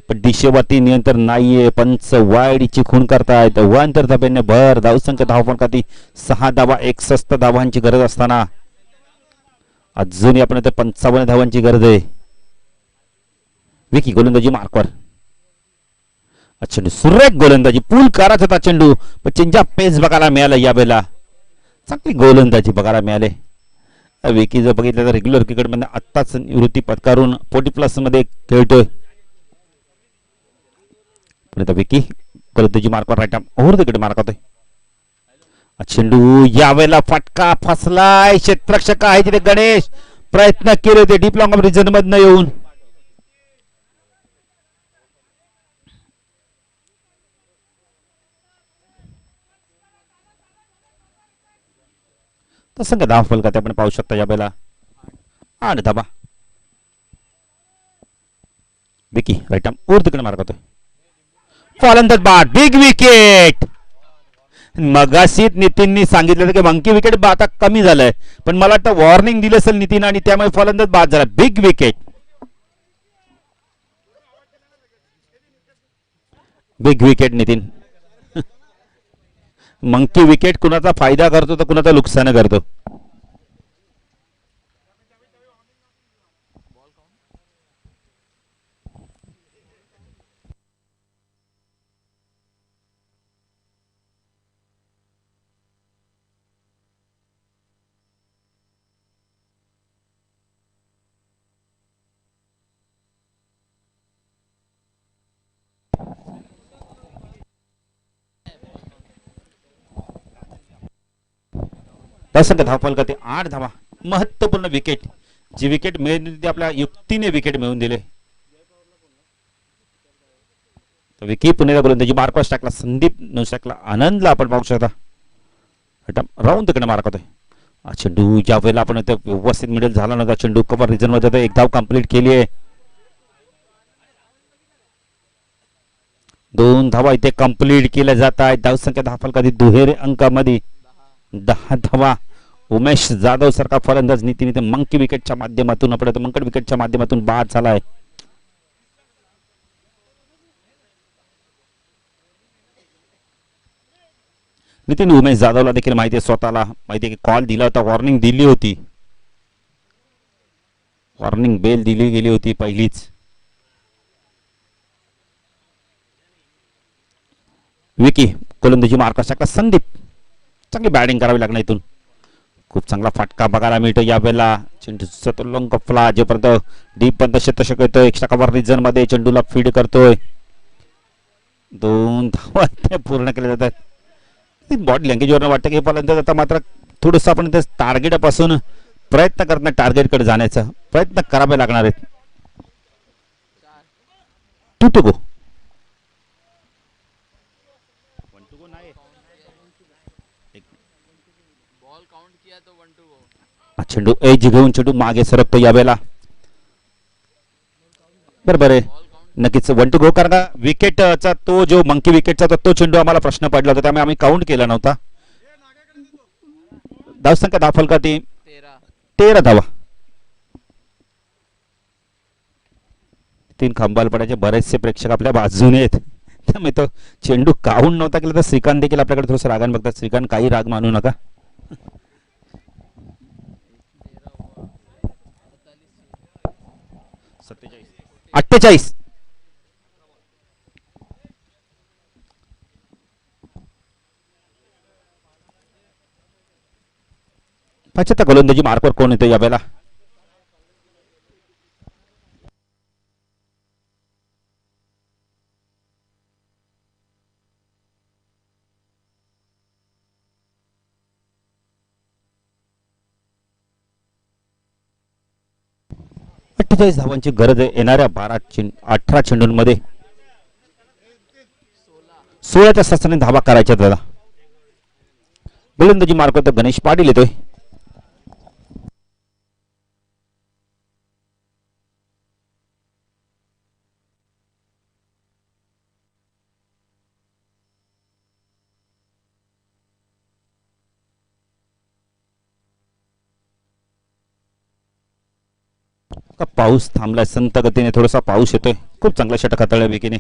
पण दिशेवरती नियंत्रण नाहीये. पंच वाईडची खून करतायत. वांतर धाब्याने भर धावसंख्या धावफलकाती 6 धावा 61 धावांची गरज असताना अजूनही आपण 55 धावांची गरज आहे. विकी गोलंदाजी मार्कवर. चेंडू सुरेख गोलंदाजी. पूल करायचा होता चेंडू पण चेंजअप पेस बघायला मिळाला यावेळेला. चांगली गोलंदाजी बघायला मिळाले. विकी जर बघितलं तर रेग्युलर क्रिकेटमध्ये आत्ताच निवृत्ती पत्कारून 40+ मध्ये खेळतोय. पण आता विकी गोलंदाजी मार्कवर right arm over the wicket mark होतोय. चेंडू यावेळेला फटका फसलाय. क्षेत्ररक्षक आहे तिथे गणेश प्रयत्न केले होते डीप लॉंग ऑफ रिजन मधनं येऊन. तसं का धाव फलकात आपण पाहू शकता यावेळेला 8 धावा. विकी राईट आर्म ओव्हर तिकडे मार्क होतोय. फॉलंदर बाद बिग विकेट. मगाशीत नितीननी सांगितलं की मंकी विकेट आता कमी झालंय पण मला वाटतं वॉर्निंग दिली असेल नितीन आणि त्यामुळे फलंदाज बाद झाला. Big wicket. Big wicket Nitin. Monkey wicket कुणाचा फायदा करतो तर कुणाचा नुकसान करतो. धाव फलकात 8 धावा. महत्वपूर्ण विकेट. जी विकेट मिळाली ती आपल्या युक्तीने विकेट मिळवून दिले. विकी पुण्याला गोलंदाजी मार्कवर टाकला. संदीप नुसटला आनंदला आपण पाहू शकता. राऊंड तिकडे मार्क होतोय. चेंडू ज्या वेळेला आपण व्यवस्थित मिडल झाला नव्हता. चेंडू कव्हर रिजन मध्ये 1 धाव कंप्लीट केली आहे. 2 धावा इथे कंप्लीट केल्या जात आहेत. धावसंख्या धाव फलकात दुहेरी अंकामध्ये 10 धावा. उमेश जाधव सारखा फलंदाज नितीन इथे मंकी विकेटच्या माध्यमातून आपण मंकड विकेटच्या माध्यमातून बाद झालाय. नितीन उमेश जाधवला देखील माहिती आहे. स्वतःला माहिती आहे की कॉल दिला होता. वॉर्निंग दिली होती. वॉर्निंग बेल दिली गेली होती पहिलीच. विकी गोलंदाजी मार्क टाकला. संदीप चांगली बॅटिंग करावी लागणार इथून. खूप चांगला फटका बघायला मिळतो यावेळेला. चेंडू चतुर्लंग फला जोपर्यंत डीप पर्यंत क्षेत्ररक्षक येतोय. एक्स्ट्रा कव्हर रिजन मध्ये चेंडूला फीड करतोय. 2 धावा पूर्ण केल्या जातात. बॉडी लँग्वेजवर वाटतं की फलंदाज आता मात्र थोडस आपण टार्गेट पासून प्रयत्न करत टार्गेटकडे जाण्याचा प्रयत्न करावे लागणार आहेत. To go. चेंडू एज घेऊन चेंडू मागे सरकतो यावेळेला. बरोबर आहे. नक्कीच 1 टू गो. कारण का विकेटचा तो जो मंकी विकेटचा तो चेंडू आम्हाला प्रश्न पडला होता त्यामुळे आम्ही काउंट केला नव्हता. धावसंख्या धाव फलकाती 13 धावा. 3 खांबाल पडायचे बरेचसे प्रेक्षक आपल्या बाजूने आहेत, त्यामुळे तो चेंडू काढून नव्हता केला तर श्रीकांत देखील आपल्याकडे थोडंसं रागान बघतात. श्रीकांत काही राग मानू नका. 48. पाचत्ता गोलंदाजी मार्कवर कोण येतो यावेळेला? धावांची गरज आहे येणाऱ्या 18 चेंडूंमध्ये. 16च्या शस्त्राने धावा करायच्या दादा. गोलंदाजी मार्कवर तर गणेश पाटील येतोय. पाऊस थांबलाय संत गतीने, थोडासा पाऊस येतोय. खूप चांगला षटक हाताळल्या विकीने.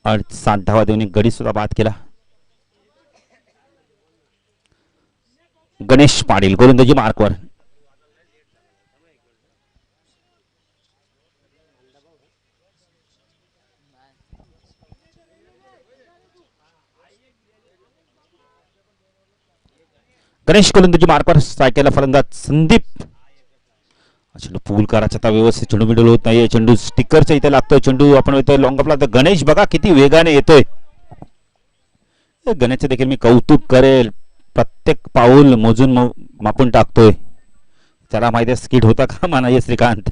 आणि 7 धावा देऊन गडी सुद्धा बाद केला. गणेश पाटील गोलंदाजी मार्कवर. गणेश गोलंदाजी मार्कवर. स्ट्राईक केला फलंदाज संदीप. चेंडू पूल करायचा आता व्यवस्थित चेंडू मिडल होत नाहीये. चेंडू स्टिकरच्या इथे लागतोय. चेंडू आपण येतोय लॉंग अपला. तर गणेश बघा किती वेगाने येतोय. गणेशचे देखील मी कौतुक करेल. प्रत्येक पाऊल मोजून मापून टाकतोय. त्याला माहिती आहे स्किट होता का म्हणा श्रीकांत.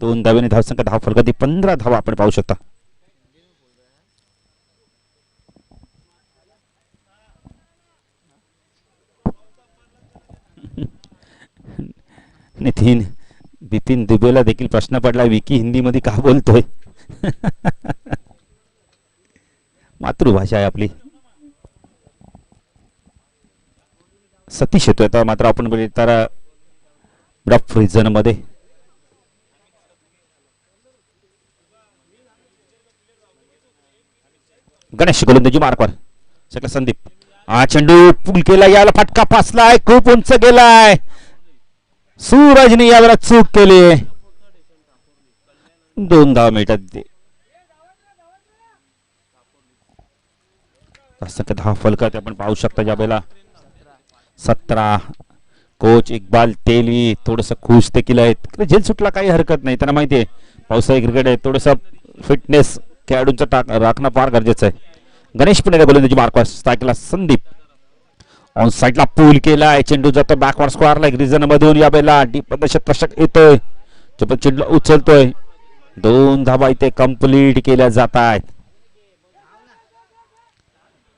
2 धावेने धावसंख्या धाव फलकाती 15 धावा आपण पाहू शकता. नितीन बिपिन दुबेला देखील प्रश्न पडला विकी हिंदी मध्ये का बोलतोय. मातृभाषा आहे आपली. सतीश येतोय आता मात्र आपण तर रफ रिजन मध्ये. गणेश गोलंदाजी मार्कवर. सगळं संदीप. हा चेंडू पूल केला. याला फटका फासलाय. खूप उंच गेलाय. सूरजने यावेळेला चूक केली. 2 धावा मिळतात. धाव फलकात आपण पाहू शकता यावेळेला 17. कोच इक्बाल तेली थोडस खुश देखील आहेत. झेल सुटला काही हरकत नाही. त्यांना माहिती आहे पावसाळी क्रिकेट आहे. थोडस फिटनेस खेळाडूंचं राखणं फार गरजेचं आहे. गणेश पुणे गोलंदाजी मार्कवर. स्ट्राईकला संदीप. ऑन साइडला पूल केलाय. चेंडू जातो बॅकवर्ड स्क्वेअरला रिजन मधून. यावेळेला डीप शतक येतोय. चेंडू उचलतोय. 2 धावा इथे कंप्लीट केल्या जात आहेत.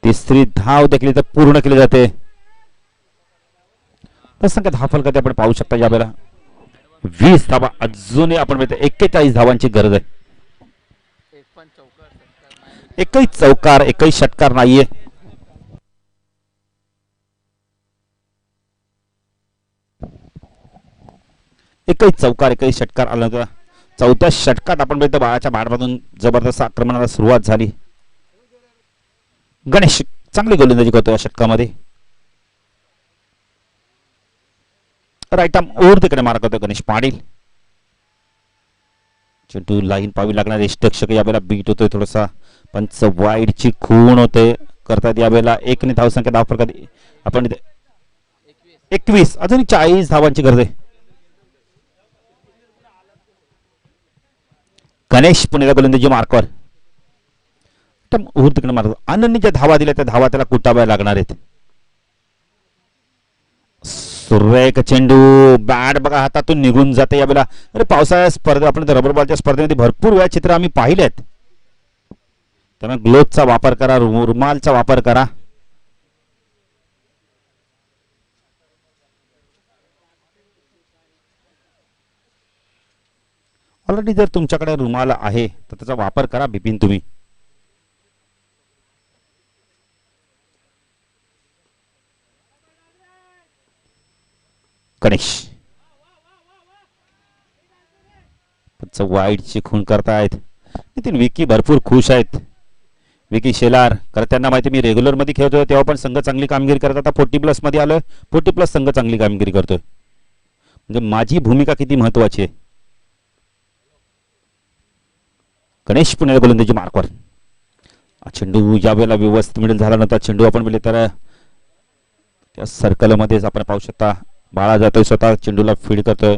3री धाव देखील इथे पूर्ण केली जाते. संख्या धाव फलकात आपण पाहू शकता यावेळेला 20 धावा. अजूनही आपण 41 धावांची गरज आहे. एकही चौकार एकही षटकार नाहीये. एकही चौकार एकही षटकार आला नव्हता. 4थ्या षटकात आपण बाळाच्या बाळामधून जबरदस्त आक्रमणाला सुरुवात झाली. गणेश चांगली गोलंदाजी करतो या षटकामध्ये. राईट आर्म ओव्हर तिकडे मार करतो गणेश पाटील. चेंडू लाईन पावी लागणार. यष्टक्षक यावेळेला बीट होतोय थोडासा. पंच वाईडची खूण होते करतात यावेळेला. 1 ने धावसंख्या धाव फलकात आपण 21. अजून 40 धावांची गरज आहे. गणेश पुणेला गोलंदाजी मार्कवर. तिकडे मारतो. आनंदने ज्या धावा दिल्या त्या धावा त्याला कुटाव्या लागणार आहेत. सुरेख चेंडू. बॅट बघा हातातून निघून जाते यावेळेला. अरे पावसाळ्या स्पर्धा आपण रबर बॉलच्या स्पर्धेमध्ये भरपूर वेळा चित्र आम्ही पाहिलेत. त्यामुळे ग्लोव्हचा वापर करा. रुमालचा वापर करा. ऑलरेडी जर तुमच्याकडे रुमाल आहे तर त्याचा वापर करा बिपिन तुम्ही. गणेश वाईटची खून करतायत. नितीन विकी भरपूर खुश आहेत. विकी शेलार, कारण त्यांना माहिती मी रेग्युलर मध्ये खेळतोय तेव्हा पण संघ चांगली कामगिरी करत, आता 40+ मध्ये आलोय, 40+ संघ चांगली कामगिरी करतोय, म्हणजे माझी भूमिका किती महत्वाची आहे. गणेश पुण्याला गोलंदाजी मार्कवर. चेंडू ज्या वेळेला व्यवस्थित मिडल झाला नव्हता, चेंडू आपण बोलले तर त्या सर्कल मध्येच आपण पाहू शकता बाळा जातोय, स्वतः चेंडूला फीड करतोय.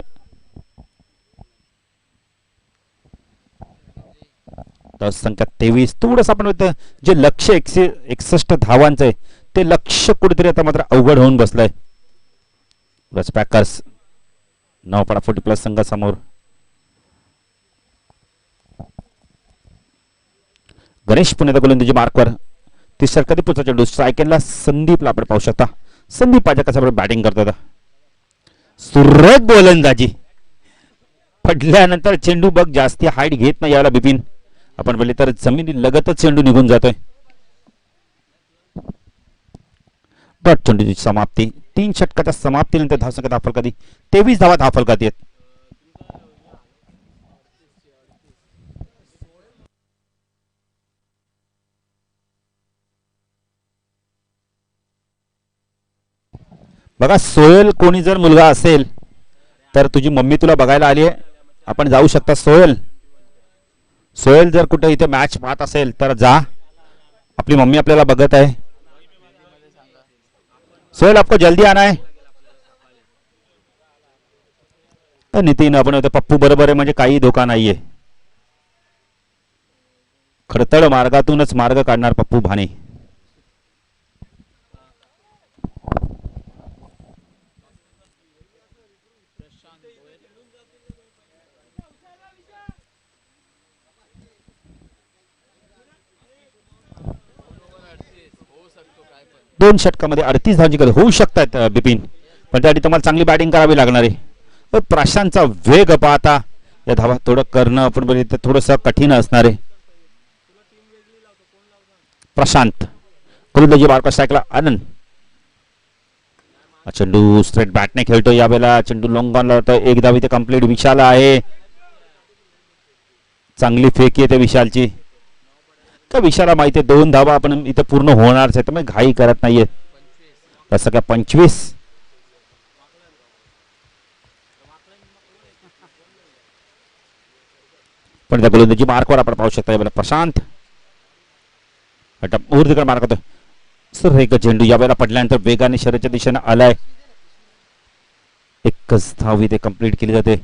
संख्या 23. थोडंसं आपण जे लक्ष्य 161 धावांचं आहे ते लक्ष्य कुठेतरी आता मात्र अवघड होऊन बसलंय. पॅकर्स 9 40+ संघासमोर. गणेश पुण्याचा गोलंदाजी मार्कवर. ती सरकारी पुढचा चेंडू स्ट्रायकेनला संदीपला आपण पाहू शकता. संदीप माझ्या कसा बॅटिंग करतात. सुरेख गोलंदाजी. पडल्यानंतर चेंडू बघ जास्ती हाईट घेत नाही याला बिपिन, आपण बोलले तर जमिनी लगतच चेंडू निघून जातोय. डॉट चेंडूची समाप्ती. 3 षटकाच्या समाप्तीनंतर धावसंख्या धावफलकात 23 धावा धावफलकात आहेत. बघा सोहेल कोणी जर मुलगा असेल तर तुझी मम्मी तुला बघायला आली आहे, आपण जाऊ शकता. सोहेल सोहेल जर कुठे इथे मॅच पाहत असेल तर जा, आपली मम्मी आपल्याला बघत आहे. सोहेल आपको जल्दी आना है. नितीन आपण होते पप्पू बरोबर आहे म्हणजे काही धोका नाहीये. खडतळ मार्गातूनच मार्ग काढणार पप्पू भाने. दोन षटकामध्ये 38 धावांची गरज होऊ शकतात बिपिन, पण त्यासाठी तुम्हाला चांगली बॅटिंग करावी लागणार आहे. प्रशांतचा वेग पाहता या धावा थोडं करणं आपण बोलतो थोडंसं कठीण असणार आहे. प्रशांत गोलंदाजी बारका स्ट्राईकला. आनंद चेंडू स्ट्रेट बॅटने खेळतो यावेळेला. चेंडू लॉंग ऑनला होता. एक धाव इथे कंप्लीट. विशाल आहे, चांगली फेक येते विशालची. का विशाला माहिती आहे 2 धावा आपण इथे पूर्ण होणारच आहे, त्यामुळे घाई करत नाहीये. तसं काय 25. पण त्या गोलंदाजी मार्कवर आपण पाहू शकता यावेळेला प्रशांत ऊर्ध्वकडे मार्क होतो. सर एक चेंडू यावेळेला पडल्यानंतर वेगाने शरीराच्या दिशेने आलाय. एकच धाव इथे कंप्लीट केली जाते.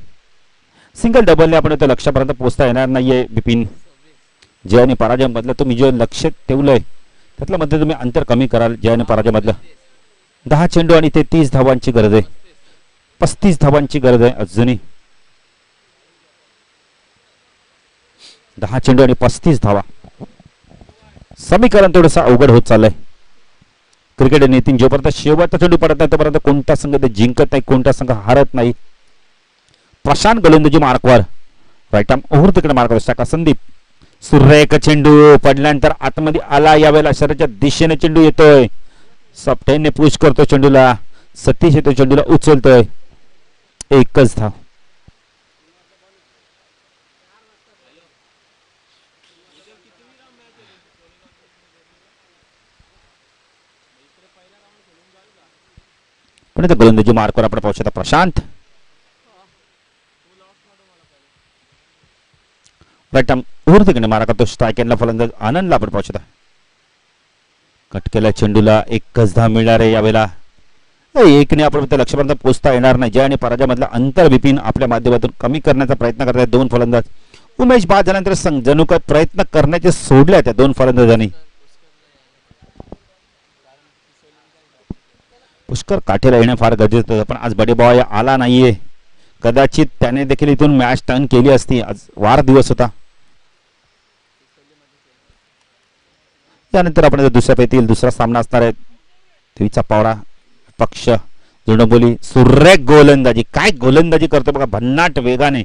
सिंगल डबलने आपण इथे लक्ष्यापर्यंत पोहोचता येणार नाहीये बिपिन. जय आणि पराजय मधलं तुम्ही जे लक्ष ठेवलंय त्यातलं मध्ये तुम्ही अंतर कमी कराल. जय आणि पराजय मधलं 10 चेंडू आणि ते 30 धावांची गरज आहे. 35 धावांची गरज आहे अजूनही. 10 चेंडू आणि 35 धावा. समीकरण थोडंसं अवघड होत चाललंय. क्रिकेट नितीन जोपर्यंत शेवटचा चेंडू पडत नाही तोपर्यंत कोणता संघ ते जिंकत नाही, कोणता संघ हारत नाही. प्रशांत गोलंदाजी मार्कवर. राईट आर्म ओव्हर तिकडे मार्कवर टाका संदीप. सुरेख चेंडू पडल्यानंतर आतमध्ये आला. यावेळेला शरीराच्या दिशेने चेंडू येतोय. सप्टेने पुश करतो चेंडूला. सतीश येतो चेंडूला उचलतोय. एकच धाव. पण गोलंदाजी मार्कवर आपण पाहू शकता प्रशांत. राईट आर्म ओव्हर तिकडे मारा करतो. स्ट्रायकेनला फलंदाज आनंदला आपण पाहू शकता. कट केल्या चेंडूला एकच धाव मिळणार आहे यावेळेला. एकने आपण लक्ष्यापर्यंत पोहोचता येणार नाही. जय आणि पराजय मधला अंतर बिपिन आपल्या माध्यमातून कमी करण्याचा प्रयत्न करत आहेत 2 फलंदाज. उमेश बाद झाल्यानंतर जणू काय प्रयत्न करण्याचे सोडले त्या 2 फलंदाजांनी. पुष्कर काठेला येणं फार गरजेचं होतं, पण आज बडे बॉय आला नाहीये. कदाचित त्याने देखील इथून मॅच टर्न केली असती. आज वाढदिवस होता. त्यानंतर आपण दुसऱ्या पैकील दुसरा सामना असणार आहे. देवीचा पावडा पक्ष जुणबोली. सुरेख गोलंदाजी. काय गोलंदाजी करतो बघा भन्नाट वेगाने.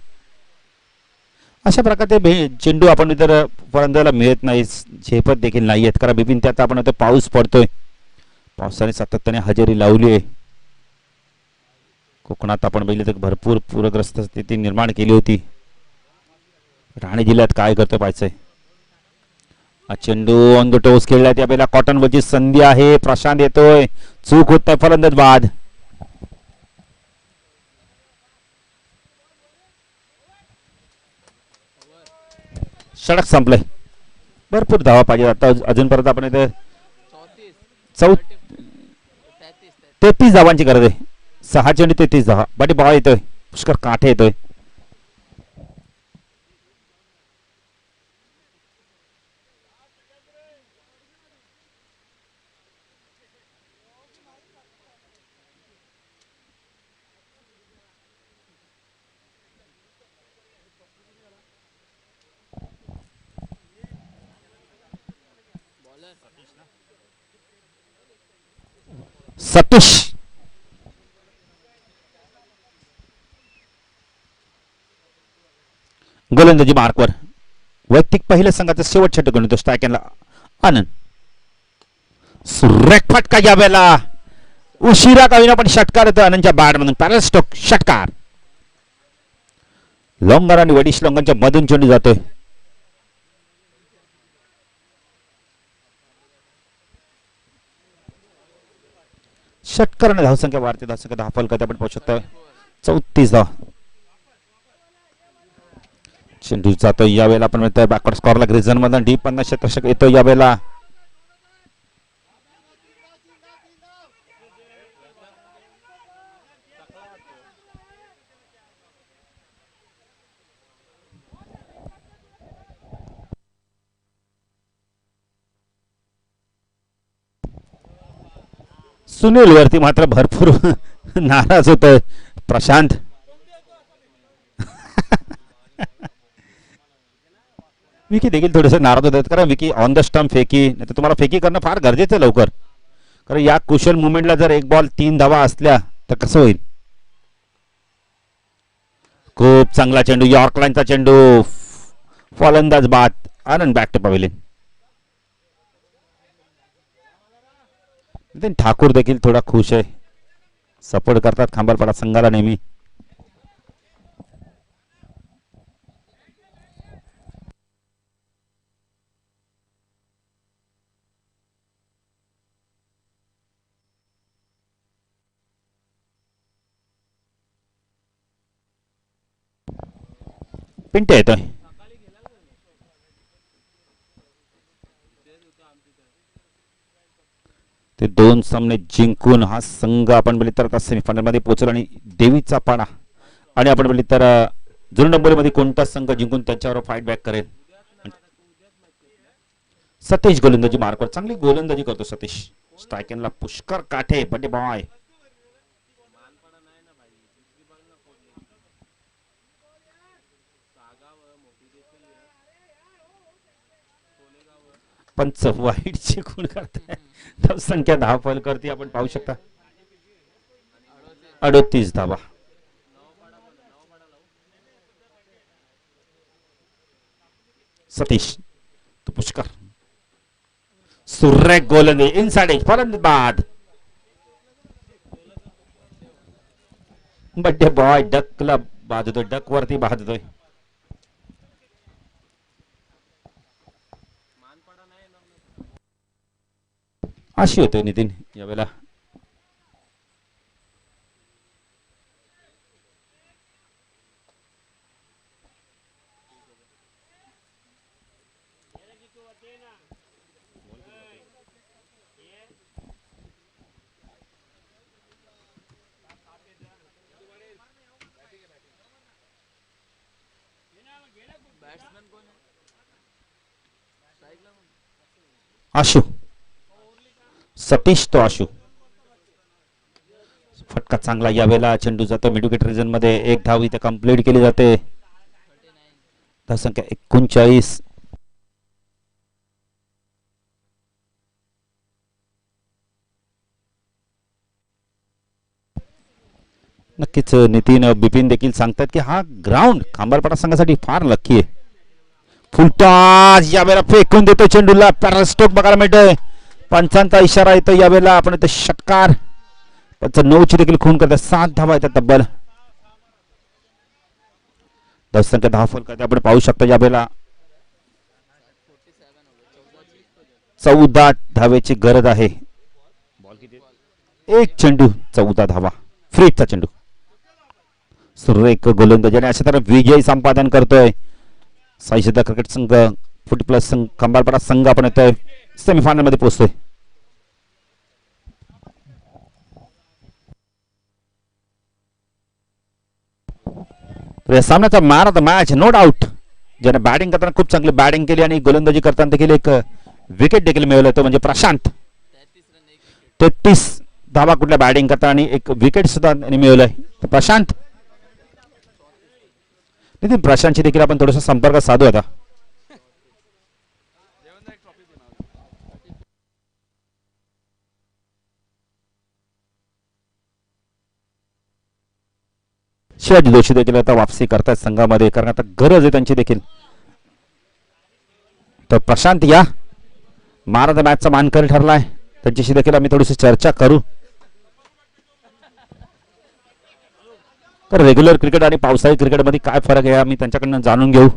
अशा प्रकारे चेंडू आपण इतर फलंदाजाला मिळत नाही, झेपत देखील नाहीयेत. कारण बिपिन त्यात आपण पाऊस पडतोय. पावसाने सातत्याने हजेरी लावली आहे. कोकणात आपण बघितलं तर भरपूर पूरग्रस्त स्थिती निर्माण केली होती. ठाणे जिल्ह्यात काय करतोय पाहायचंय. हा चेंडू ऑन द टोस खेळलाय यावेळेला कॉटन वरची संधी आहे. प्रशांत येतोय, चूक होत आहे, फलंदाज बाद. षटक संपलंय. भरपूर धावा पाहिजे आता अजूनपर्यंत आपण इथे 33 धावांची गरज आहे. 6 चेंडू 33 धावा. बटी बॉल येतोय, पुष्कर काठे येतोय. सतीश गोलंदाजी मार्कवर. वैयक्तिक पहिल्या संघाचा शेवटच्या षटक स्ट्रायकला आनंद. सुरेख फटका यावेळेला उशिरा का होईना पण षटकार येतो आनंदच्या बॅट मधून. पॅरल स्टोक षटकार. लॉंगर आणि वडिश लॉंगरच्या मधून चेंडू जातोय. षटकाराने धावसंख्या वाढते. धावसंख्या 10 फलकात आपण पाहू शकतो. 34 धाव. चेंडू जातोय यावेळेला आपण म्हणतोय बॅकवर्ड स्कॉरला ग्रिझन मधून डीप 50 क्षेत्ररक्षक येतो यावेळेला. सुनील वरती मात्र भरपूर नाराज होतोय प्रशांत. विकी देखील थोडेसे नाराज होत आहेत कारण विकी ऑन द स्टंप फेकी नाही तर तुम्हाला फेकी करणं फार गरजेचं आहे लवकर. कारण या कुशल मुवमेंटला जर एक बॉल 3 धावा असल्या तर कसं होईल. खूप चांगला चेंडू, यॉर्क लाईनचा चेंडू, फलंदाज बाद. Anand back to pavilion. Nitin Thakur देखील थोडा खुश आहे. सपोर्ट करतात खांबारपाडा संघाला नेहमी. पिंटे येतोय. ते 2 सामने जिंकून हा संघ आपण बोलले तर सेमीफायनल मध्ये पोहोचला आणि देवीचा पाडा आणि आपण बोलले तर जुना मध्ये कोणता संघ जिंकून त्याच्यावर फाईट बॅक करेल. सतीश गोलंदाजी मार्कवर. चांगली गोलंदाजी करतो सतीश. स्ट्रायकनला पुष्कर काठे बड्डे बॉय. पंच वाईटची खूण करताय. संख्या 10 फल करते आपण पाहू शकता. 38 धावा. सतीश तो पुष्कर. सुरेख गोलंदाजी इनसाइड एज फलंदाज बाद. बड्डे बॉय डकला बाद होतोय. डक वरती बाद होतोय. अशी होतोय नितीन यावेळेला. आशु सतीश तो आशु. फटका चांगला यावेळेला. चेंडू जातो मिडविकेट रिजन मध्ये. 1 धाव इथे कंप्लीट केली जाते. धावसंख्या 39. नक्कीच नितीन बिपिन देखील सांगतात की हा ग्राउंड खांबारपाडा संघासाठी फार लकी आहे. फुलटॉस यावेळेला फेकून देतो चेंडूला. पॅरास्टोक बघायला मिळतोय. पंचांचा इशारा येतो यावेळेला. आपण इथे षटकार त्यांचं 9ची देखील खून करतात. 7 धावा येतात तब्बल. धावसंख्या 10 फलकात आपण पाहू शकतो यावेळेला 14 धावेची गरज आहे. एक चेंडू 14 धावा. फ्रीजचा चेंडू. सुरेख गोलंदाजी आणि अशा तऱ्हे विजय संपादन करतोय साईशुद्धा क्रिकेट संघ. फुट प्लस संघ खंबाळपाडा संघ आपण येतोय सेमीफायनल मध्ये पोहोचतोय. तर या सामन्याचा man of the match no doubt ज्याने बॅटिंग करताना खूप चांगली बॅटिंग केली आणि गोलंदाजी करताना देखील एक विकेट देखील मिळवलं तो म्हणजे प्रशांत. 33 धावा कुठल्या बॅटिंग करताना आणि एक विकेट सुद्धा त्यांनी मिळवलंय. तर प्रशांत नितीन प्रशांतशी देखील आपण थोडासा संपर्क साधू आता. शिवाजी जोशी देखील आता वापसी करतायत संघामध्ये कारण आता गरज आहे त्यांची देखील. तर प्रशांत या महाराज मॅचचा मानकरी ठरलाय. त्यांच्याशी देखील आम्ही थोडीशी चर्चा करू. तर रेग्युलर क्रिकेट आणि पावसाळी क्रिकेटमध्ये काय फरक आहे आम्ही त्यांच्याकडनं जाणून घेऊ.